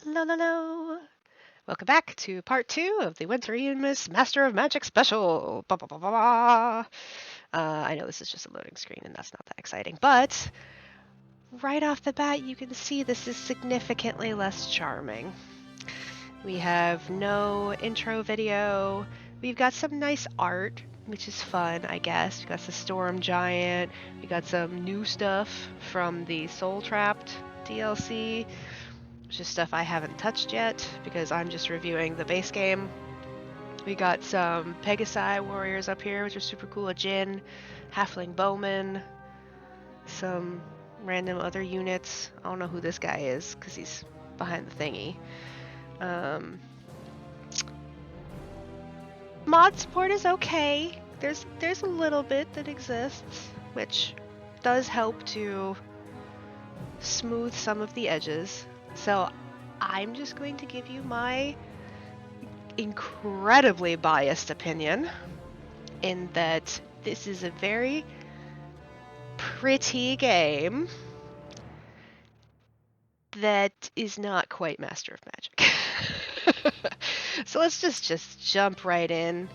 Hello. Welcome back to part 2 of the Wintereenmas Master of Magic special. Ba, ba, ba, ba, ba. I know this is just a loading screen and that's not that exciting, but right off the bat you can see this is significantly less charming. We have no intro video. We've got some nice art, which is fun, I guess. We got the Storm Giant. We got some new stuff from the Soul Trapped DLC. Just stuff I haven't touched yet because I'm just reviewing the base game. We got some Pegasi warriors up here, which are super cool. A Jin, Halfling Bowman, some random other units. I don't know who this guy is because he's behind the thingy. Mod support is okay. There's a little bit that exists, which does help to smooth some of the edges. So I'm just going to give you my incredibly biased opinion in that this is a very pretty game that is not quite Master of Magic. So let's just jump right in.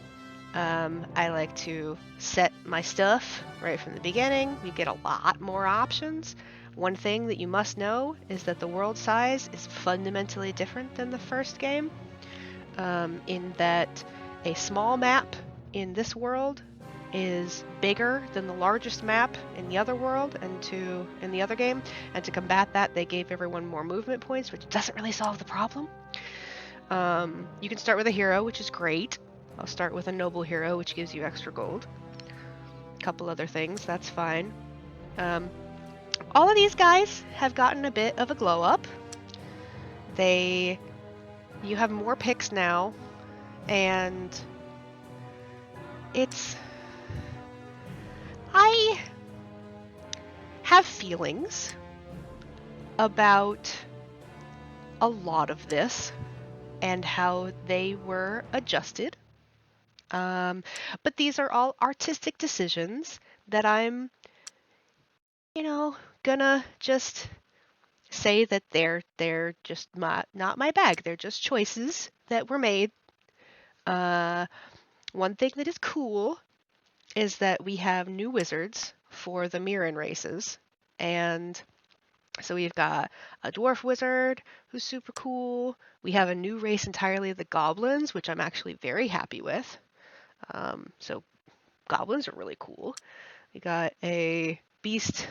I like to set my stuff right from the beginning. You get a lot more options. One thing that you must know is that the world size is fundamentally different than the first game, in that a small map in this world is bigger than the largest map in the other world in the other game, and to combat that they gave everyone more movement points, which doesn't really solve the problem. You can start with a hero, which is great. I'll start with a noble hero, which gives you extra gold. A couple other things, that's fine. All of these guys have gotten a bit of a glow up. You have more picks now, and I have feelings about a lot of this and how they were adjusted. But these are all artistic decisions that I'm, gonna just say that they're just not my bag. They're just choices that were made. One thing that is cool is that we have new wizards for the Mirren races, and so we've got a dwarf wizard who's super cool. We have a new race entirely, the goblins, which I'm actually very happy with. So goblins are really cool. We got a beast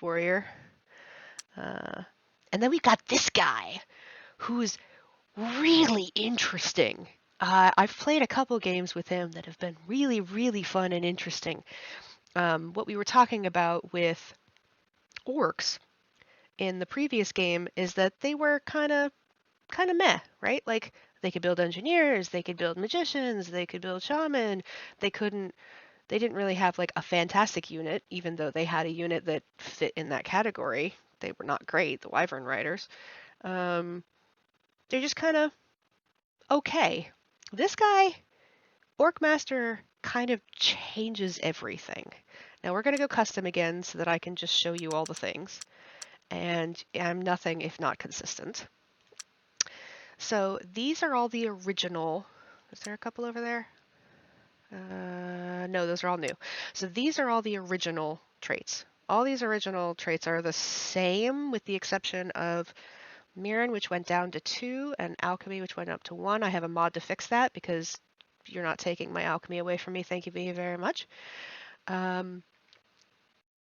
warrior. And then we've got this guy who's really interesting. I've played a couple games with him that have been really, really fun and interesting. What we were talking about with orcs in the previous game is that they were kind of meh, right? Like they could build engineers, they could build magicians, they could build shaman. They didn't really have like a fantastic unit, even though they had a unit that fit in that category. They were not great, the Wyvern Riders. They're just kind of okay. This guy, Orc Master, kind of changes everything. Now we're going to go custom again so that I can just show you all the things. And I'm nothing if not consistent. So these are all the original. Is there a couple over there? No, those are all new. So these are all the original traits. All these original traits are the same with the exception of Mirren, which went down to 2, and Alchemy, which went up to 1. I have a mod to fix that because you're not taking my Alchemy away from me. Thank you very much.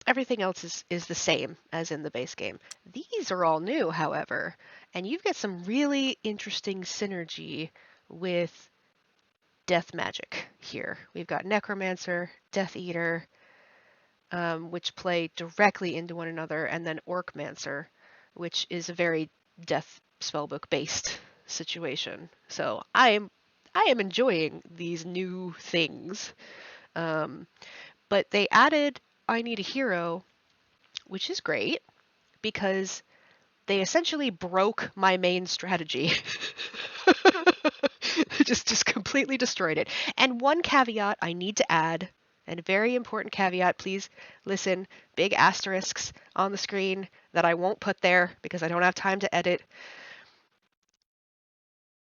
Everything else is the same as in the base game. These are all new, however, and you get some really interesting synergy with death magic here. We've got Necromancer, Death Eater, which play directly into one another, and then Orcmancer, which is a very death spellbook based situation. So I am enjoying these new things. But they added I Need a Hero, which is great because they essentially broke my main strategy. just completely destroyed it. And one caveat I need to add, and a very important caveat, please listen, big asterisks on the screen that I won't put there because I don't have time to edit.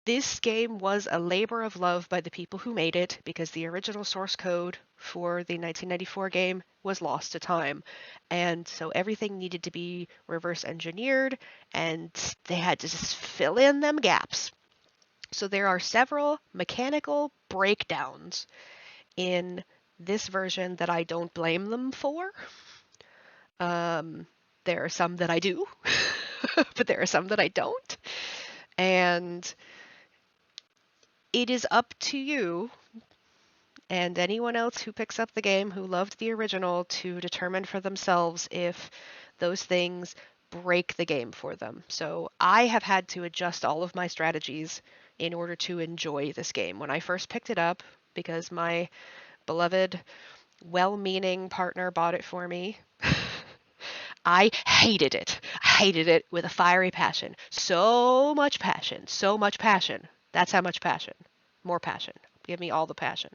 This game was a labor of love by the people who made it because the original source code for the 1994 game was lost to time. And so everything needed to be reverse engineered and they had to just fill in them gaps. So there are several mechanical breakdowns in this version that I don't blame them for. There are some that I do, but there are some that I don't. And it is up to you and anyone else who picks up the game who loved the original to determine for themselves if those things break the game for them. So I have had to adjust all of my strategies in order to enjoy this game. When I first picked it up, because my beloved, well-meaning partner bought it for me, I hated it. I hated it with a fiery passion. So much passion. So much passion. That's how much passion. More passion. Give me all the passion.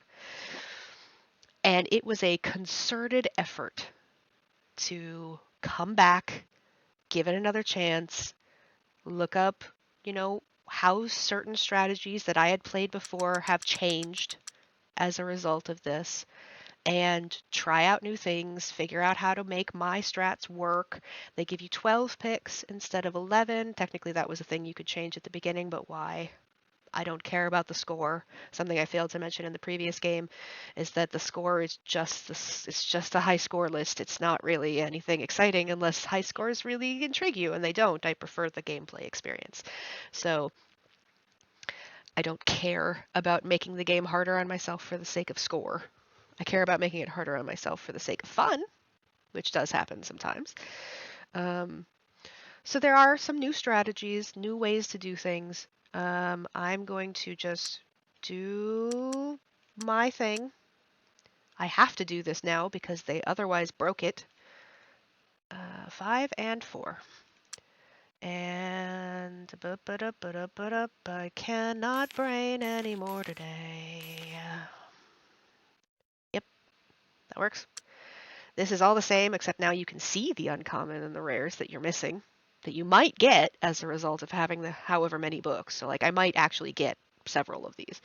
And it was a concerted effort to come back, give it another chance, look up, how certain strategies that I had played before have changed as a result of this, and try out new things, figure out how to make my strats work. They give you 12 picks instead of 11. Technically, that was a thing you could change at the beginning, but why? I don't care about the score. Something I failed to mention in the previous game is that the score is it's just a high score list. It's not really anything exciting unless high scores really intrigue you, and they don't. I prefer the gameplay experience. So I don't care about making the game harder on myself for the sake of score. I care about making it harder on myself for the sake of fun, which does happen sometimes. So there are some new strategies, new ways to do things. I'm going to just do my thing. I have to do this now because they otherwise broke it. 5 and 4. And I cannot brain anymore today. Yep, that works. This is all the same, except now you can see the uncommon and the rares that you're missing, that you might get as a result of having the however many books. So like I might actually get several of these.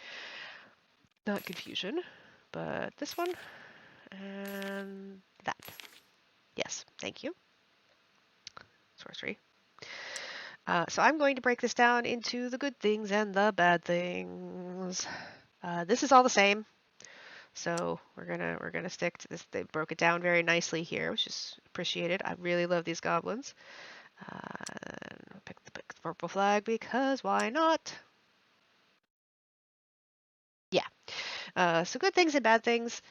Not confusion, but this one and that. Yes, thank you. Sorcery. So I'm going to break this down into the good things and the bad things. This is all the same. So we're gonna stick to this. They broke it down very nicely here, which is appreciated. I really love these goblins. Pick the purple flag because why not? Yeah. So good things and bad things.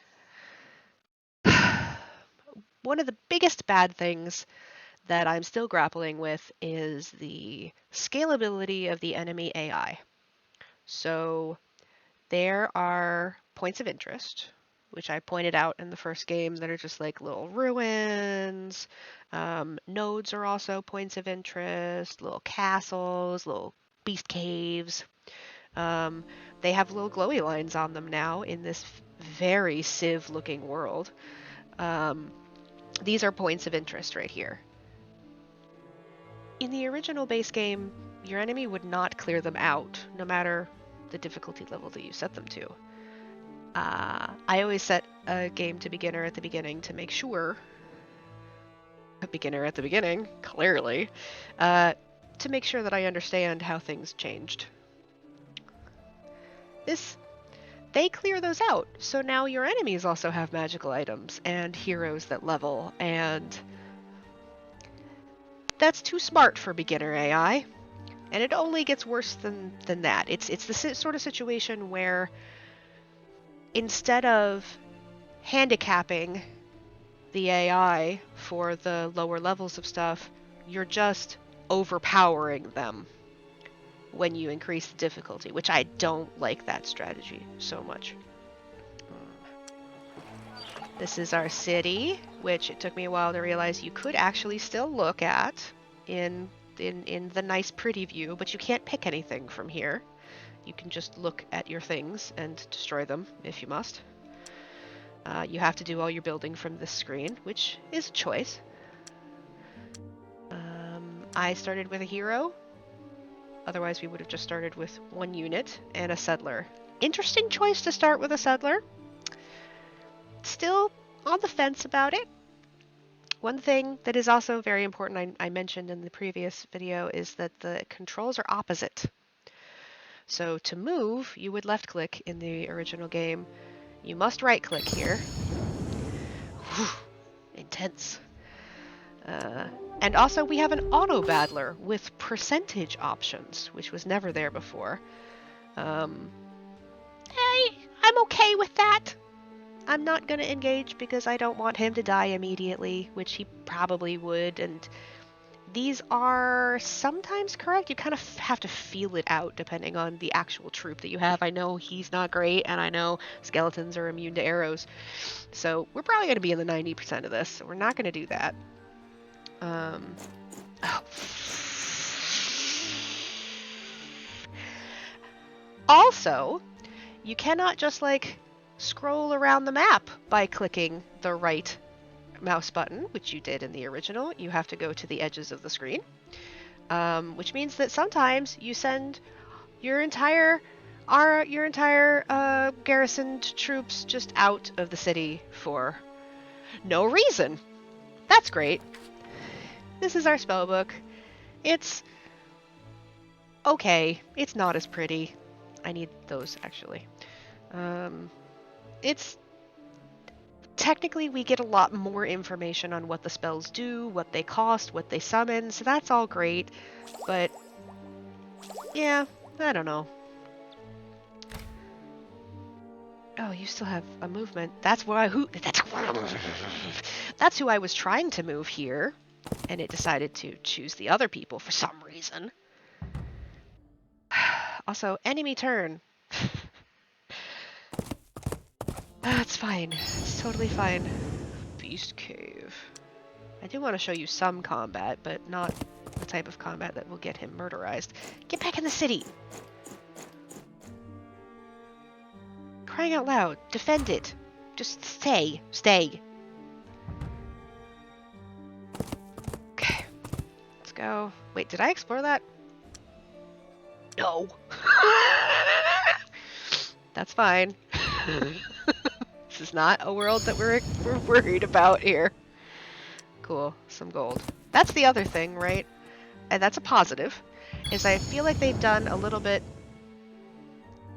One of the biggest bad things that I'm still grappling with is the scalability of the enemy AI. So there are points of interest, which I pointed out in the first game, that are just like little ruins. Nodes are also points of interest, little castles, little beast caves. They have little glowy lines on them now in this very Civ-looking world. These are points of interest right here. In the original base game, your enemy would not clear them out, no matter the difficulty level that you set them to. I always set a game to beginner at the beginning to make sure, a beginner at the beginning, clearly, to make sure that I understand how things changed. They clear those out, so now your enemies also have magical items and heroes that level, and that's too smart for beginner AI. And it only gets worse than that. It's the sort of situation where instead of handicapping the AI for the lower levels of stuff, you're just overpowering them when you increase the difficulty, which I don't like that strategy so much. This is our city, which it took me a while to realize you could actually still look at in the nice pretty view, but you can't pick anything from here. You can just look at your things and destroy them if you must. You have to do all your building from this screen, which is a choice. I started with a hero. Otherwise, we would have just started with 1 unit and a settler. Interesting choice to start with a settler. Still on the fence about it. One thing that is also very important, I mentioned in the previous video, is that the controls are opposite. So to move, you would left click in the original game. You must right click here. Whew, intense. And also we have an auto battler with percentage options, which was never there before. I'm okay with that. I'm not going to engage because I don't want him to die immediately, which he probably would, and these are sometimes correct. You kind of have to feel it out depending on the actual troop that you have. I know he's not great, and I know skeletons are immune to arrows, so we're probably going to be in the 90% of this, so we're not going to do that. Oh. Also, you cannot just like scroll around the map by clicking the right mouse button, which you did in the original. You have to go to the edges of the screen, which means that sometimes you send your entire garrisoned troops just out of the city for no reason. That's great. This is our spellbook. It's okay. It's not as pretty. I need those actually. It's technically we get a lot more information on what the spells do, what they cost, what they summon, so that's all great. But yeah, I don't know. Oh, you still have a movement. That's who I was trying to move here, and it decided to choose the other people for some reason. Also, enemy turn. That's fine. It's totally fine. Beast Cave. I do want to show you some combat, but not the type of combat that will get him murderized. Get back in the city! Crying out loud. Defend it. Just stay. Stay. Okay. Let's go. Wait, did I explore that? No. That's fine. This is not a world that we're worried about here. Cool. Some gold. That's the other thing, right? And that's a positive, is I feel like they've done a little bit...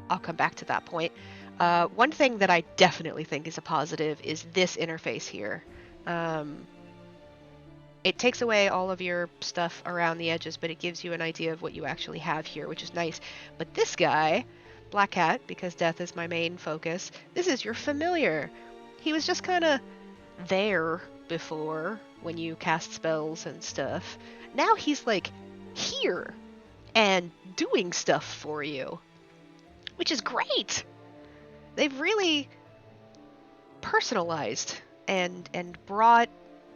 I'll come back to that point. One thing that I definitely think is a positive is this interface here. It takes away all of your stuff around the edges, but it gives you an idea of what you actually have here, which is nice. But this guy, Black Cat, because death is my main focus, this is your familiar. He was just kind of there before when you cast spells and stuff. Now he's like here and doing stuff for you, which is great. They've really personalized and brought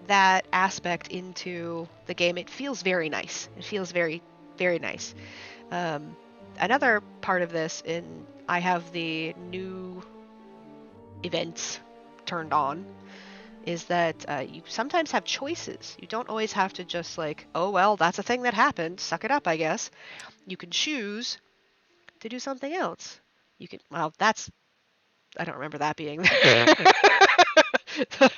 that aspect into the game. It feels very nice. It feels very, very nice. Another part of this, I have the new events turned on, is that you sometimes have choices. You don't always have to just like, oh well, that's a thing that happened, suck it up, I guess. You can choose to do something else. You can, well, I don't remember that being there.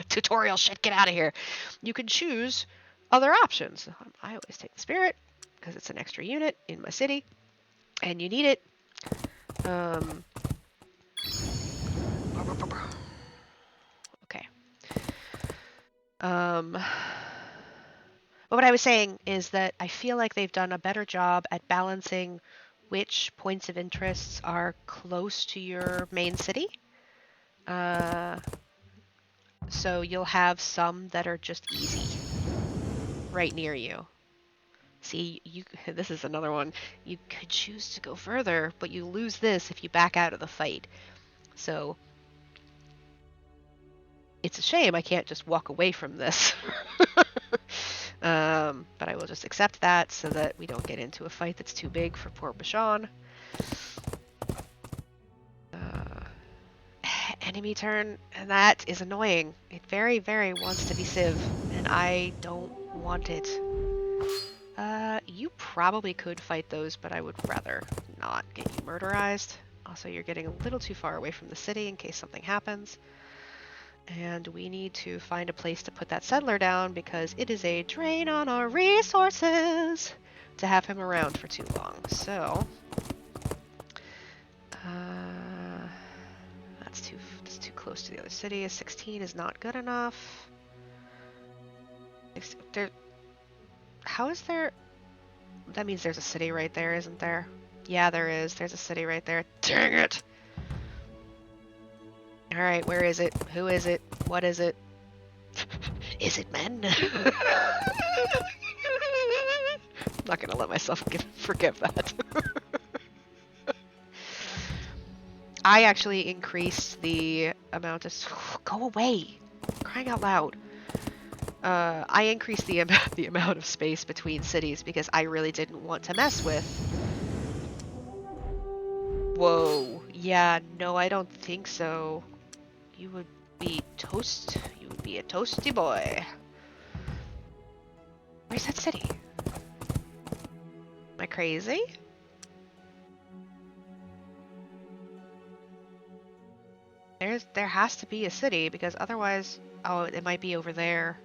Tutorial shit, get out of here. You can choose other options. I always take the spirit because it's an extra unit in my city and you need it. Okay. But what I was saying is that I feel like they've done a better job at balancing which points of interests are close to your main city. So you'll have some that are just easy, right near you. See, this is another one. You could choose to go further, but you lose this if you back out of the fight. So it's a shame I can't just walk away from this. But I will just accept that so that we don't get into a fight that's too big for poor Bashan. Enemy turn, and that is annoying. It very, very wants to be Civ, and I don't want it. You probably could fight those, but I would rather not get you murderized. Also, you're getting a little too far away from the city in case something happens. And we need to find a place to put that settler down because it is a drain on our resources to have him around for too long. So, that's too close to the other city. A 16 is not good enough. How is there? That means there's a city right there, isn't there? Yeah, there is. There's a city right there. Dang it! Alright, where is it? Who is it? What is it? Is it men? I'm not gonna let myself forgive that. I actually increased the amount of... Go away! Crying out loud. I increased the amount of space between cities because I really didn't want to mess with. Whoa. Yeah, no, I don't think so. You would be toast. You would be a toasty boy. Where's that city? Am I crazy? There has to be a city because otherwise... Oh, it might be over there.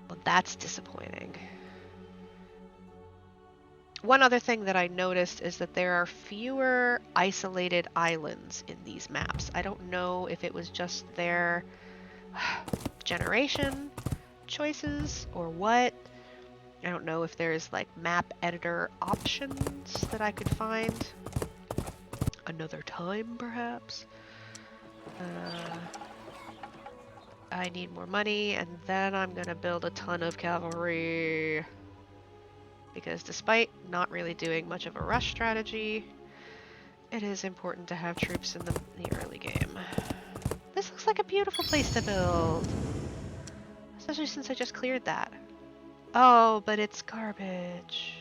Well, that's disappointing. One other thing that I noticed is that there are fewer isolated islands in these maps. I don't know if it was just their generation choices or what. I don't know if there's like map editor options that I could find another time, perhaps. I need more money, and then I'm gonna build a ton of cavalry. Because despite not really doing much of a rush strategy, it is important to have troops in the early game. This looks like a beautiful place to build. Especially since I just cleared that. Oh, but it's garbage.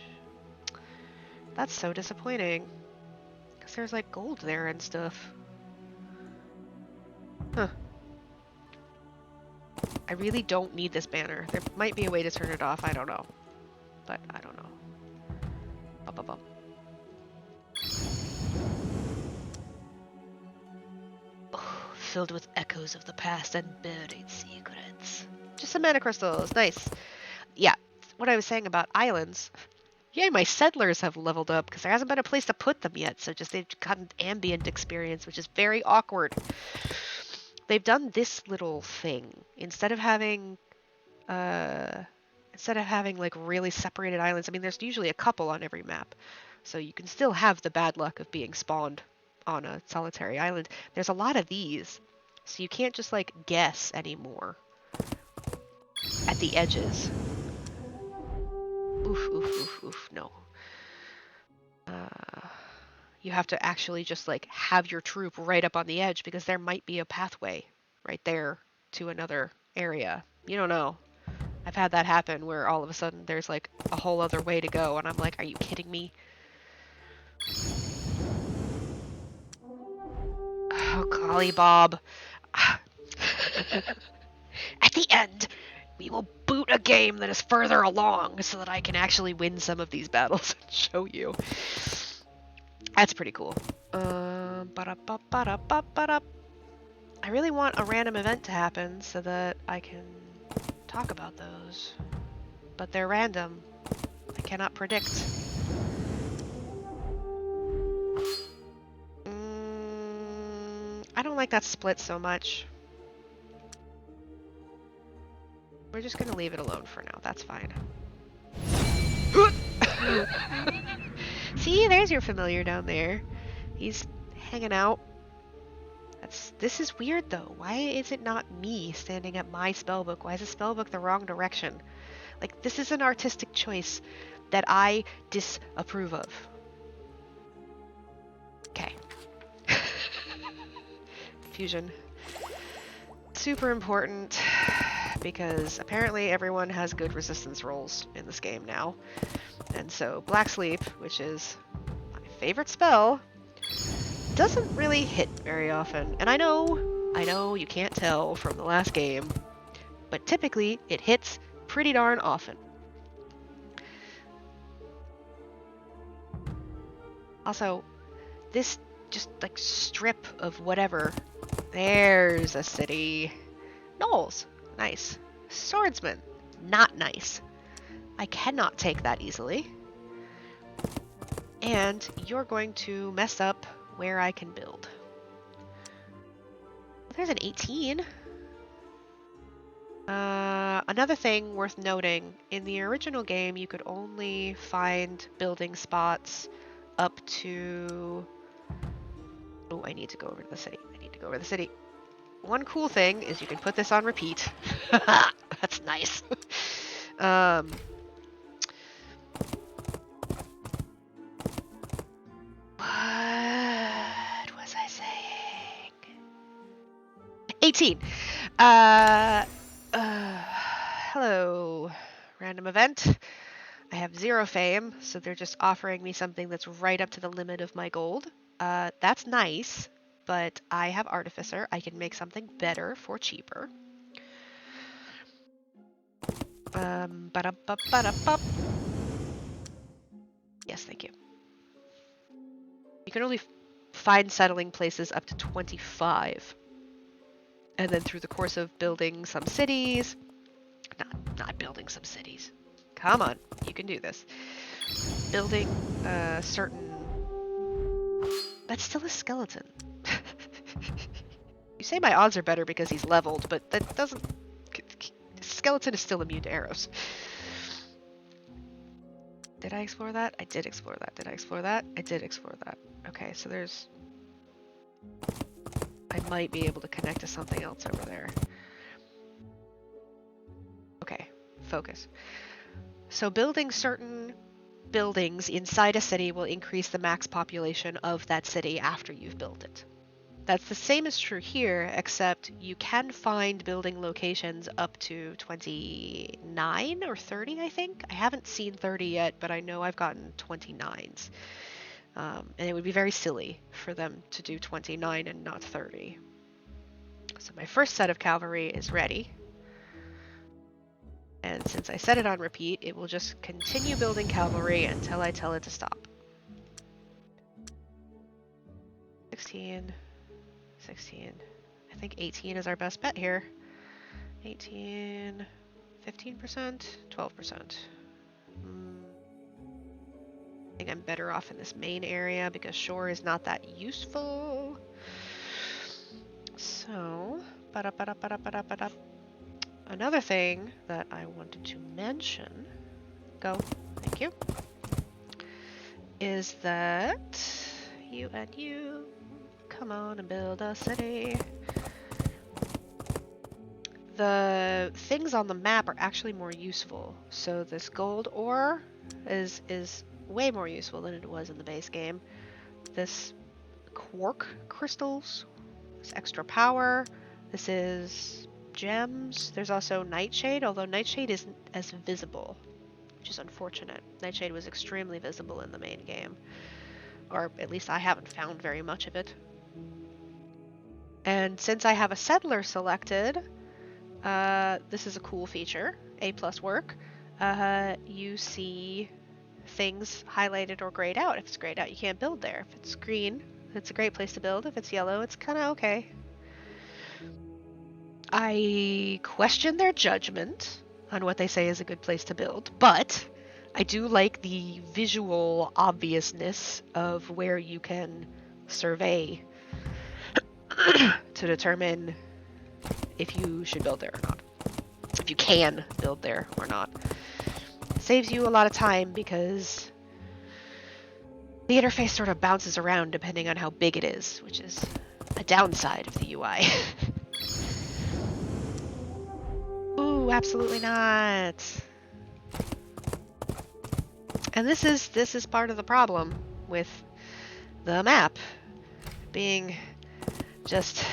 That's so disappointing. Because there's like gold there and stuff. Huh. I really don't need this banner. There might be a way to turn it off, I don't know. But I don't know. Bum, bum, bum. Oh, filled with echoes of the past and buried secrets. Just some mana crystals, nice. Yeah, what I was saying about islands. Yay, my settlers have leveled up because there hasn't been a place to put them yet, so just they've gotten ambient experience, which is very awkward. They've done this little thing. Instead of having like really separated islands, I mean there's usually a couple on every map. So you can still have the bad luck of being spawned on a solitary island. There's a lot of these. So you can't just like guess anymore at the edges. Oof, oof, oof, oof, no. You have to actually just like have your troop right up on the edge because there might be a pathway right there to another area. You don't know. I've had that happen where all of a sudden there's like a whole other way to go and I'm like, are you kidding me? Oh, golly Bob. At the end, we will boot a game that is further along so that I can actually win some of these battles and show you. That's pretty cool. I really want a random event to happen so that I can talk about those. But they're random. I cannot predict. I don't like that split so much. We're just gonna leave it alone for now. That's fine. See, there's your familiar down there. He's hanging out. This is weird though. Why is it not me standing at my spellbook? Why is the spellbook the wrong direction? Like, this is an artistic choice that I disapprove of. Okay. Fusion. Super important because apparently everyone has good resistance rolls in this game now. And so Black Sleep, which is my favorite spell, doesn't really hit very often. And I know you can't tell from the last game, but typically it hits pretty darn often. Also, this just like strip of whatever. There's a city. Knolls. Nice. Swordsman. Not nice. I cannot take that easily. And you're going to mess up where I can build. There's an 18. Another thing worth noting, in the original game, you could only find building spots up to... Oh, I need to go over to the city. I need to go over to the city. One cool thing is you can put this on repeat. That's nice. What was I saying? 18. Hello, random event. I have 0 fame, so they're just offering me something that's right up to the limit of my gold. That's nice, but I have Artificer. I can make something better for cheaper. Ba-da-ba-ba-da-ba. Yes, thank you. You can only find settling places up to 25. And then through the course of building some cities... Not building some cities. Come on, you can do this. Building certain... That's still a skeleton. You say my odds are better because he's leveled, but that doesn't... Skeleton is still immune to arrows. Did I explore that? I did explore that. Did I explore that? I did explore that. Okay, so there's... I might be able to connect to something else over there. Okay, focus. So building certain buildings inside a city will increase the max population of that city after you've built it. That's the same is true here, except you can find building locations up to 29 or 30, I think. I haven't seen 30 yet, but I know I've gotten 29s. And it would be very silly for them to do 29 and not 30. So my first set of cavalry is ready. And since I set it on repeat, it will just continue building cavalry until I tell it to stop. 16... 16. I think 18 is our best bet here. 18, 15%, 12%. I think I'm better off in this main area because shore is not that useful. So, another thing that I wanted to mention, thank you, is that you and you come on and build a city. The things on the map are actually more useful. So this gold ore is way more useful than it was in the base game. This quark crystals, this extra power, this is gems. There's also Nightshade, although Nightshade isn't as visible, which is unfortunate. Nightshade was extremely visible in the main game. Or at least I haven't found very much of it. And since I have a settler selected, this is a cool feature, A+ work. You see things highlighted or grayed out. If it's grayed out, you can't build there. If it's green, it's a great place to build. If it's yellow, it's kind of okay. I question their judgment on what they say is a good place to build, but I do like the visual obviousness of where you can survey to determine if you should build there or not. If you can build there or not. It saves you a lot of time because the interface sort of bounces around depending on how big it is, which is a downside of the UI. Ooh, absolutely not. And this is part of the problem with the map being just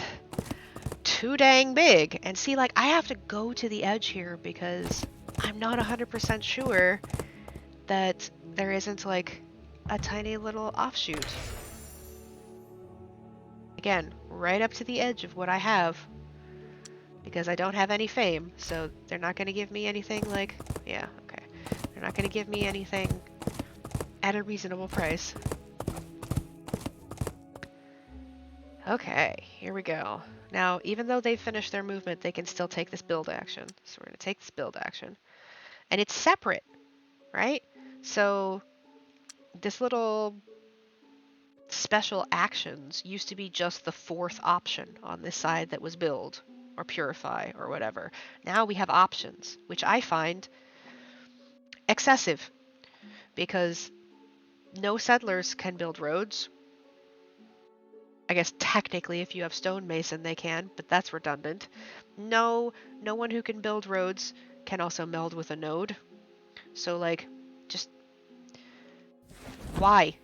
too dang big. And see, like, I have to go to the edge here because I'm not 100% sure that there isn't, like, a tiny little offshoot. Again, right up to the edge of what I have. Because I don't have any fame, so they're not going to give me anything like... Yeah, okay. They're not going to give me anything at a reasonable price. Okay, here we go. Now, even though they finished their movement, they can still take this build action. So we're going to take this build action. And it's separate, right? So this little special actions used to be just the fourth option on this side that was build or purify or whatever. Now we have options, which I find excessive because no settlers can build roads. I guess technically if you have stonemason they can, but that's redundant. No one who can build roads can also meld with a node. So like, just why?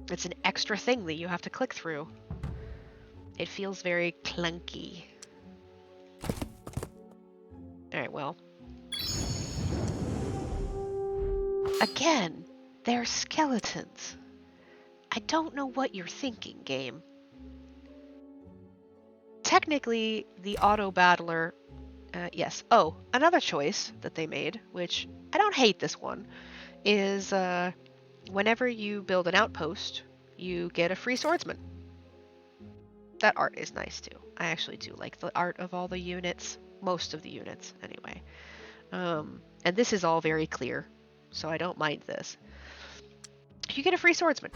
It's an extra thing that you have to click through. It feels very clunky. Alright, well. Again, they're skeletons. I don't know what you're thinking, game. Technically, the auto battler, yes. Oh, another choice that they made, which I don't hate this one, is whenever you build an outpost, you get a free swordsman. That art is nice too. I actually do like the art of all the units, most of the units anyway. And this is all very clear, so I don't mind this. You get a free swordsman.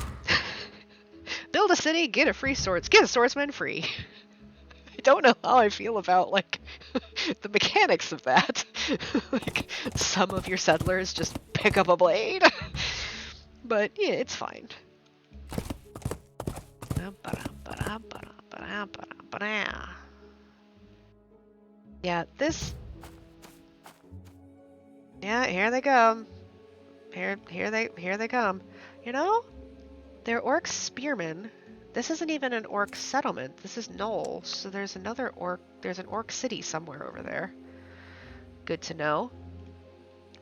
Build a city, get a free get a swordsman free. I don't know how I feel about like the mechanics of that. Like some of your settlers just pick up a blade. But yeah, it's fine. Yeah, this. Yeah, here they come. Here they come. You know, they're orc spearmen. This isn't even an orc settlement. This is Knoll. So there's another orc. There's an orc city somewhere over there. Good to know.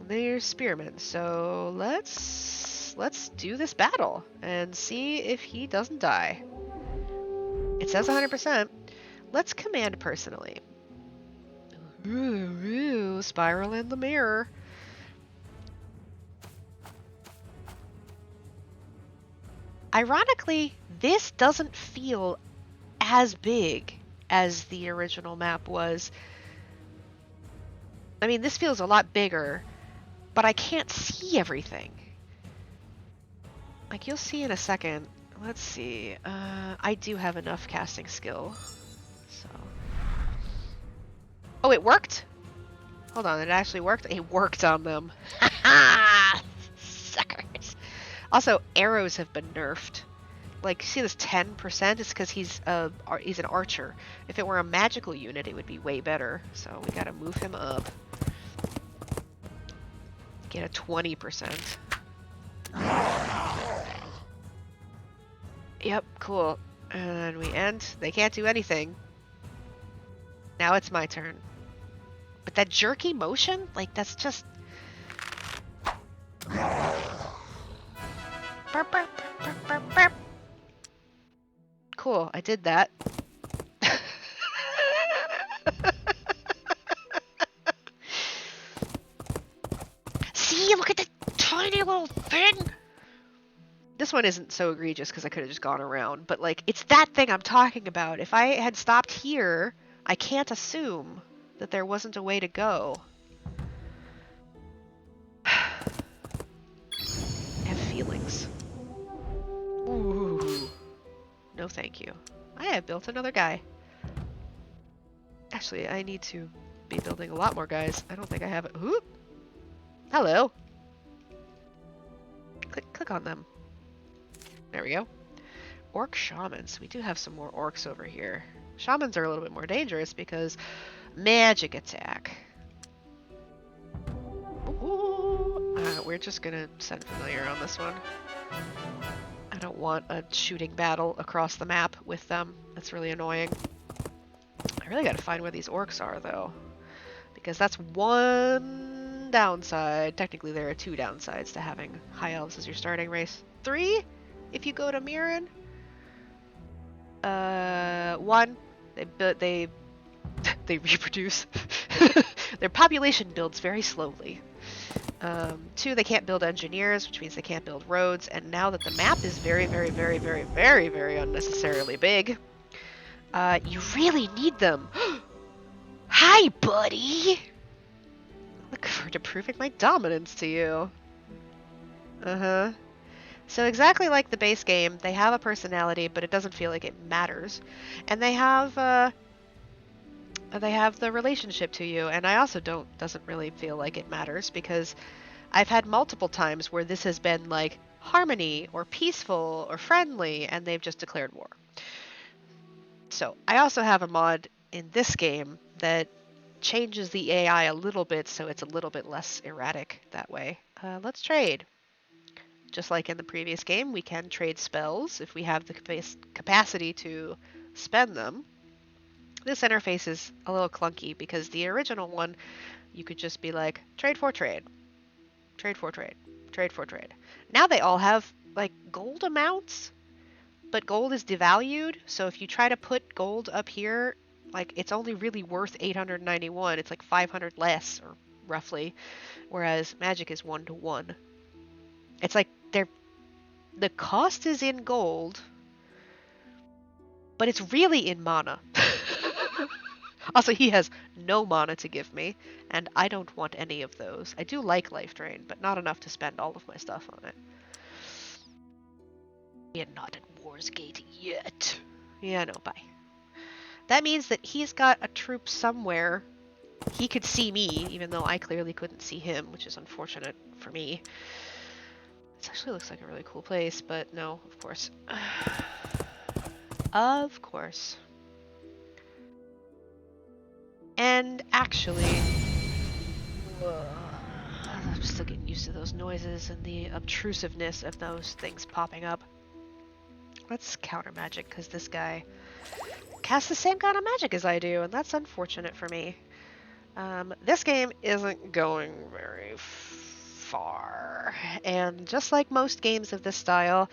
They're spearmen. So let's do this battle and see if he doesn't die. It says 100%. Let's command personally. Ooh, spiral in the mirror. Ironically, this doesn't feel as big as the original map was. I mean, this feels a lot bigger, but I can't see everything. Like, you'll see in a second. Let's see. I do have enough casting skill. So. Oh, it worked? Hold on, it actually worked? It worked on them. Suckers. Also, arrows have been nerfed. Like, see this 10%? It's because he's an archer. If it were a magical unit, it would be way better. So we gotta move him up. Get a 20%. Yep, cool. And then we end. They can't do anything. Now it's my turn. But that jerky motion? Like, that's just... Burp, burp, burp, burp, burp. Cool, I did that. See, look at the tiny little thing! This one isn't so egregious because I could have just gone around, but like, it's that thing I'm talking about. If I had stopped here, I can't assume that there wasn't a way to go. I have feelings. Ooh. No thank you. I have built another guy. Actually, I need to be building a lot more guys. I don't think I have it. Ooh. Hello. Click on them. There we go. Orc shamans. We do have some more orcs over here. Shamans are a little bit more dangerous because magic attack. We're just gonna send familiar on this one. I don't want a shooting battle across the map with them. That's really annoying. I really gotta find where these orcs are though, because that's one downside. Technically there are two downsides to having high elves as your starting race. 3 if you go to Mirren. 1, they reproduce. Their population builds very slowly. Two, they can't build engineers, which means they can't build roads. And now that the map is very, very, very, very, very, very unnecessarily big, you really need them. Hi, buddy! Look forward to proving my dominance to you. Uh-huh. So exactly like the base game, they have a personality, but it doesn't feel like it matters. And they have the relationship to you, and I also doesn't really feel like it matters because I've had multiple times where this has been like harmony or peaceful or friendly, and they've just declared war. So I also have a mod in this game that changes the AI a little bit so it's a little bit less erratic that way. Let's trade. Just like in the previous game, we can trade spells if we have the capacity to spend them. This interface is a little clunky because the original one, you could just be like, trade for trade, trade for trade, trade for trade. Now they all have like gold amounts, but gold is devalued. So if you try to put gold up here, like it's only really worth 891. It's like 500 less, or roughly, whereas Magic is 1-to-1. It's like the cost is in gold, but it's really in mana. Also, he has no mana to give me, and I don't want any of those. I do like Life Drain, but not enough to spend all of my stuff on it. We're not at War's Gate yet. Yeah, no, bye. That means that he's got a troop somewhere. He could see me, even though I clearly couldn't see him, which is unfortunate for me. This actually looks like a really cool place, but no, of course. Of course. And actually, I'm still getting used to those noises and the obtrusiveness of those things popping up. Let's counter magic, because this guy casts the same kind of magic as I do, and that's unfortunate for me. This game isn't going very far, and just like most games of this style,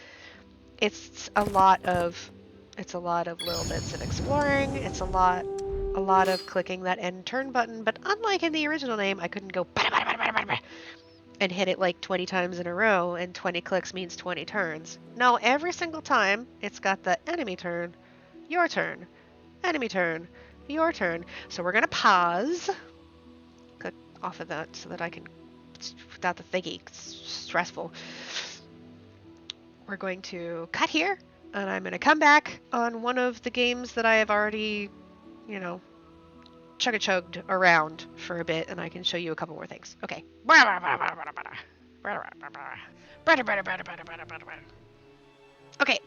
it's a lot of little bits of exploring. It's a lot of clicking that end turn button, but unlike in the original game, I couldn't go and hit it like 20 times in a row, and 20 clicks means 20 turns. No, every single time, it's got the enemy turn, your turn, enemy turn, your turn. So we're gonna pause. Click off of that so that I can, without the thingy, it's stressful. We're going to cut here, and I'm going to come back on one of the games that I have already, chug-a-chugged around for a bit, and I can show you a couple more things. Okay. Okay,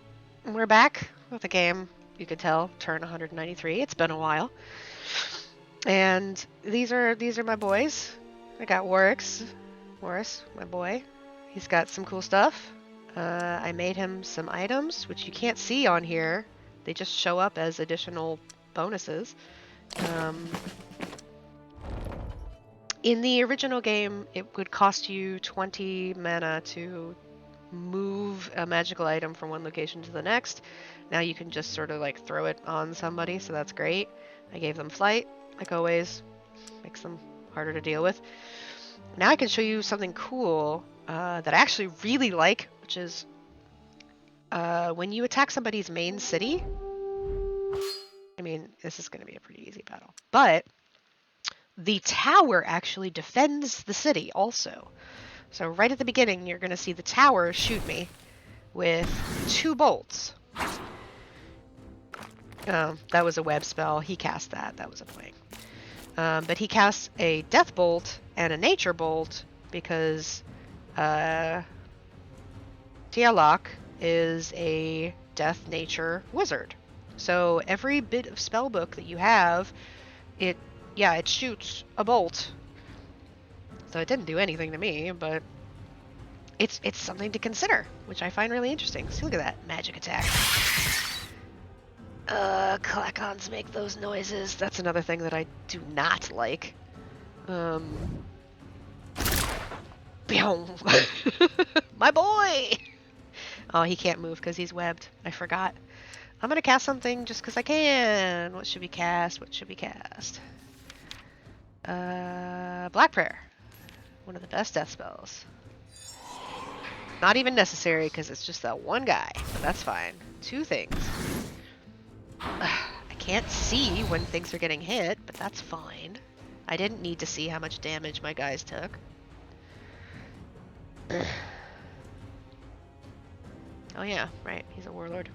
we're back with a game. You could tell, turn 193. It's been a while. And these are my boys. I got Warris, my boy. He's got some cool stuff. I made him some items, which you can't see on here. They just show up as additional bonuses. In the original game, it would cost you 20 mana to move a magical item from one location to the next. Now you can just sort of like throw it on somebody, so that's great. I gave them flight, like always. Makes them harder to deal with. Now I can show you something cool that I actually really like, which is when you attack somebody's main city. I mean, this is going to be a pretty easy battle, but the tower actually defends the city also. So right at the beginning, you're going to see the tower shoot me with 2 bolts. That was a web spell. He cast that. That was annoying. But he casts a death bolt and a nature bolt because Tialok is a death nature wizard. So every bit of spellbook that you have, it shoots a bolt. So it didn't do anything to me, but it's something to consider, which I find really interesting. See, look at that magic attack. Clackons make those noises. That's another thing that I do not like. My boy! Oh, he can't move because he's webbed. I forgot. I'm gonna cast something just because I can. What should we cast? Black Prayer. One of the best death spells. Not even necessary because it's just that one guy, but that's fine. Two things. I can't see when things are getting hit, but that's fine. I didn't need to see how much damage my guys took. Oh yeah, right, he's a warlord.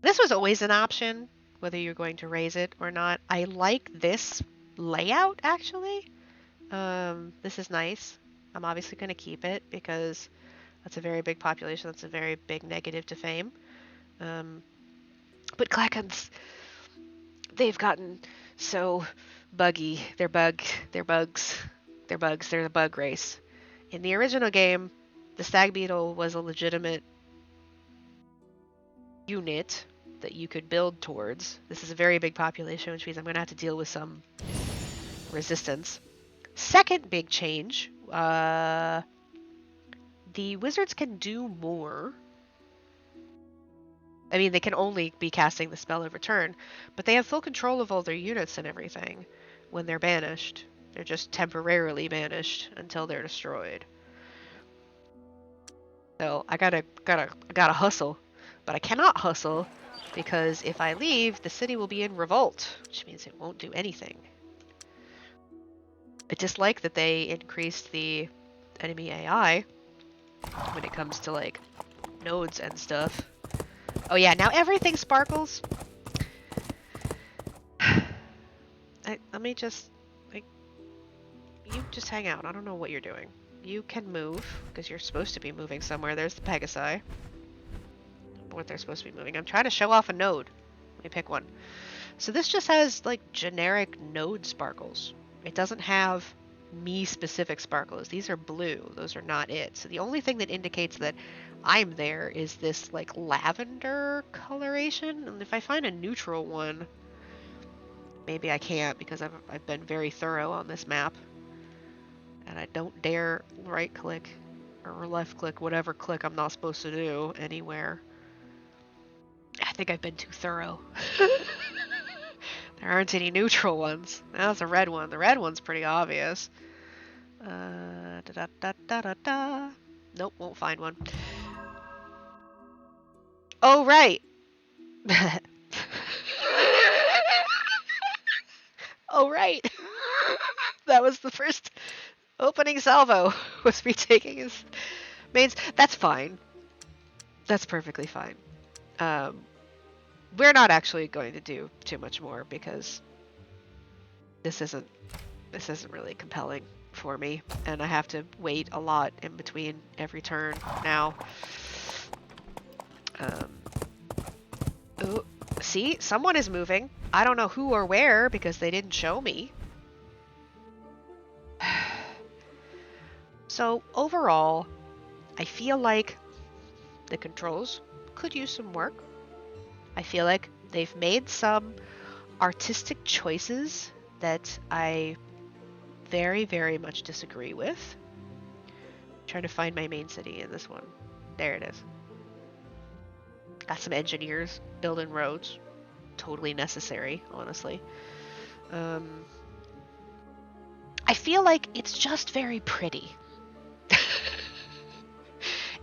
This was always an option, whether you're going to raise it or not. I like this layout, actually. This is nice. I'm obviously going to keep it because that's a very big population. That's a very big negative to fame. But Clackons, they've gotten so buggy. They're bugs. They're the bug race. In the original game, the stag beetle was a legitimate unit that you could build towards. This is a very big population, which means I'm going to have to deal with some resistance. Second big change, the wizards can do more. I mean, they can only be casting the spell every turn, but they have full control of all their units and everything when they're banished. They're just temporarily banished until they're destroyed. So I gotta hustle, but I cannot hustle because if I leave, the city will be in revolt, which means it won't do anything. I dislike that they increased the enemy AI when it comes to like nodes and stuff. Oh yeah, now everything sparkles. Let me just, like, you just hang out. I don't know what you're doing. You can move, because you're supposed to be moving somewhere. There's the Pegasi. What they're supposed to be moving. I'm trying to show off a node. Let me pick one. So this just has, like, generic node sparkles. It doesn't have me-specific sparkles. These are blue. Those are not it. So the only thing that indicates that I'm there is this, like, lavender coloration. And if I find a neutral one, maybe I can't because I've been very thorough on this map. And I don't dare right-click or left-click, whatever click I'm not supposed to do anywhere. I think I've been too thorough. There aren't any neutral ones. That's a red one. The red one's pretty obvious. Da da da da da da. Nope, won't find one. Oh, right. Oh, right. That was the first opening salvo, was me taking his mains. That's fine. That's perfectly fine. We're not actually going to do too much more because this isn't really compelling for me, and I have to wait a lot in between every turn now. Ooh, see, someone is moving. I don't know who or where because they didn't show me. So overall, I feel like the controls could use some work. I feel like they've made some artistic choices that I very, very much disagree with. I'm trying to find my main city in this one. There it is. Got some engineers building roads. Totally necessary, honestly. I feel like it's just very pretty.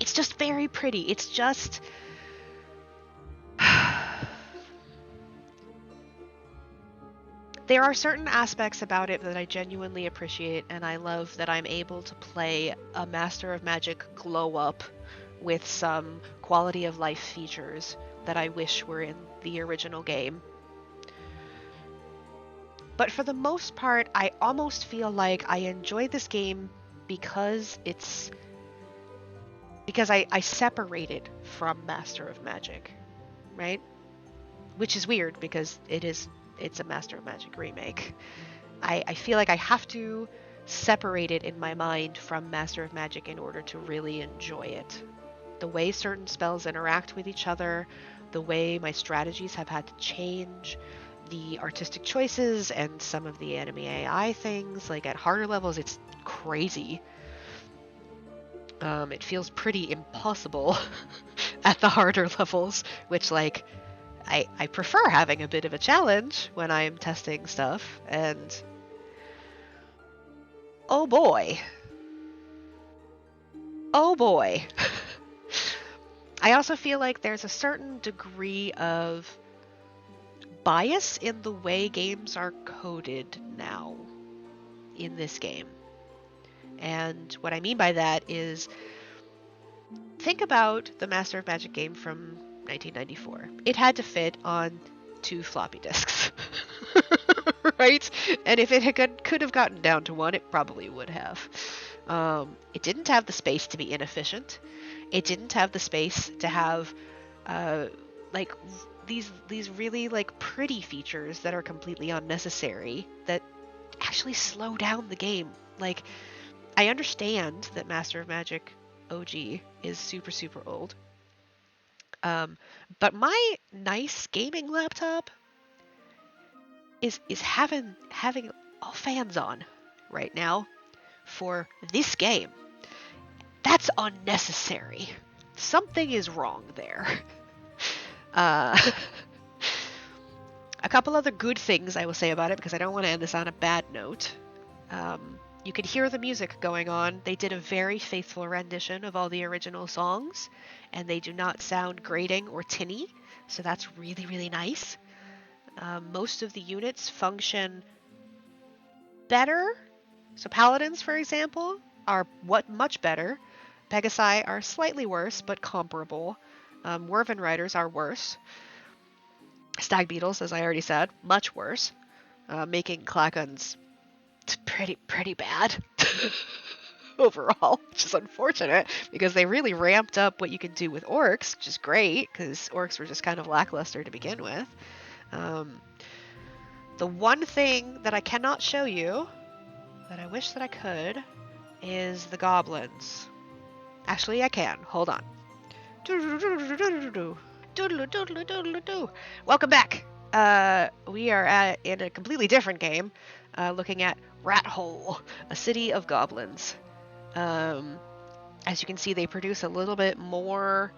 It's just very pretty. It's just... There are certain aspects about it that I genuinely appreciate, and I love that I'm able to play a Master of Magic glow up with some quality of life features that I wish were in the original game. But for the most part, I almost feel like I enjoy this game because I separated from Master of Magic, right? Which is weird because it's a Master of Magic remake. I feel like I have to separate it in my mind from Master of Magic in order to really enjoy it. The way certain spells interact with each other, the way my strategies have had to change, the artistic choices and some of the enemy AI things, like at harder levels, it's crazy. It feels pretty impossible at the harder levels, which, like, I prefer having a bit of a challenge when I'm testing stuff, and oh boy, oh boy. I also feel like there's a certain degree of bias in the way games are coded now in this game. And what I mean by that is, think about the Master of Magic game from 1994. It had to fit on 2 floppy disks. Right? And if it could have gotten down to 1, it probably would have. It didn't have the space to be inefficient. It didn't have the space to have like these really like pretty features that are completely unnecessary that actually slow down the game. Like, I understand that Master of Magic OG is super, super old. But my nice gaming laptop is having all fans on right now for this game. That's unnecessary. Something is wrong there. Uh, a couple other good things I will say about it, because I don't want to end this on a bad note. You could hear the music going on. They did a very faithful rendition of all the original songs, and they do not sound grating or tinny, so that's really, really nice. Most of the units function better. So paladins, for example, are much better. Pegasi are slightly worse, but comparable. Werven riders are worse. Stag beetles, as I already said, much worse, making Klackons pretty bad overall, which is unfortunate because they really ramped up what you can do with orcs, which is great because orcs were just kind of lackluster to begin with. The one thing that I cannot show you that I wish that I could is the goblins. Actually, I can. Hold on. Welcome back. We are in a completely different game, looking at Rat Hole, a city of goblins. As you can see, they produce a little bit more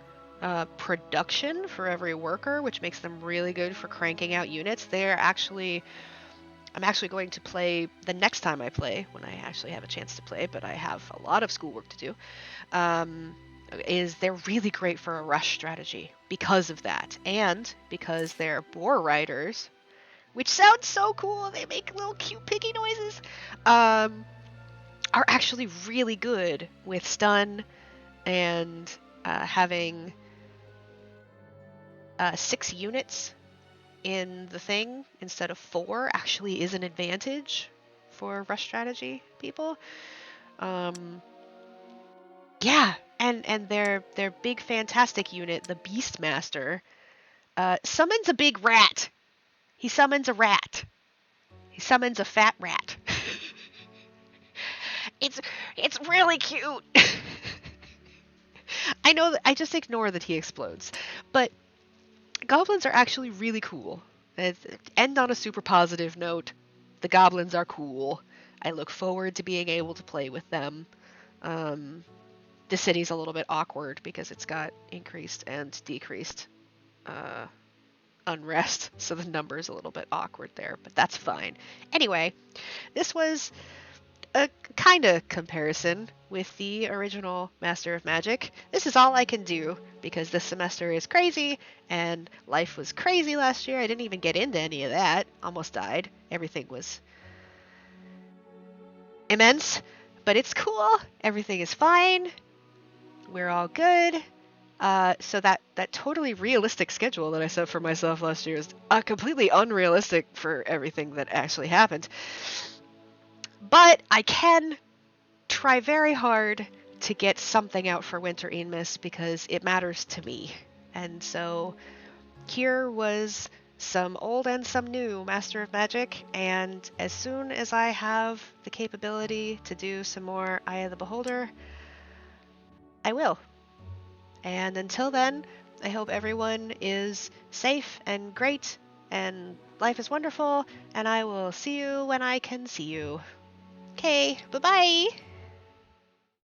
production for every worker, which makes them really good for cranking out units. I'm actually going to play the next time I play, when I actually have a chance to play, but I have a lot of schoolwork to do. They're really great for a rush strategy because of that, and because they're boar riders, which sounds so cool. They make little cute piggy noises. Are actually really good with stun, and having 6 units in the thing instead of 4 actually is an advantage for rush strategy people. Yeah, and their big fantastic unit, the Beastmaster, summons a big rat. He summons a rat. He summons a fat rat. It's really cute. I know that I just ignore that he explodes, but goblins are actually really cool. End on a super positive note. The goblins are cool. I look forward to being able to play with them. The city's a little bit awkward because it's got increased and decreased unrest, so the number's a little bit awkward there, but that's fine. Anyway, this was a kind of comparison with the original Master of Magic. This is all I can do because this semester is crazy and life was crazy last year. I didn't even get into any of that. Almost died. Everything was immense, but it's cool. Everything is fine. We're all good. So that totally realistic schedule that I set for myself last year is completely unrealistic for everything that actually happened. But I can try very hard to get something out for Wintereenmas because it matters to me. And so here was some old and some new Master of Magic, and as soon as I have the capability to do some more Eye of the Beholder, I will. And until then, I hope everyone is safe and great, and life is wonderful, and I will see you when I can see you. Okay, bye-bye!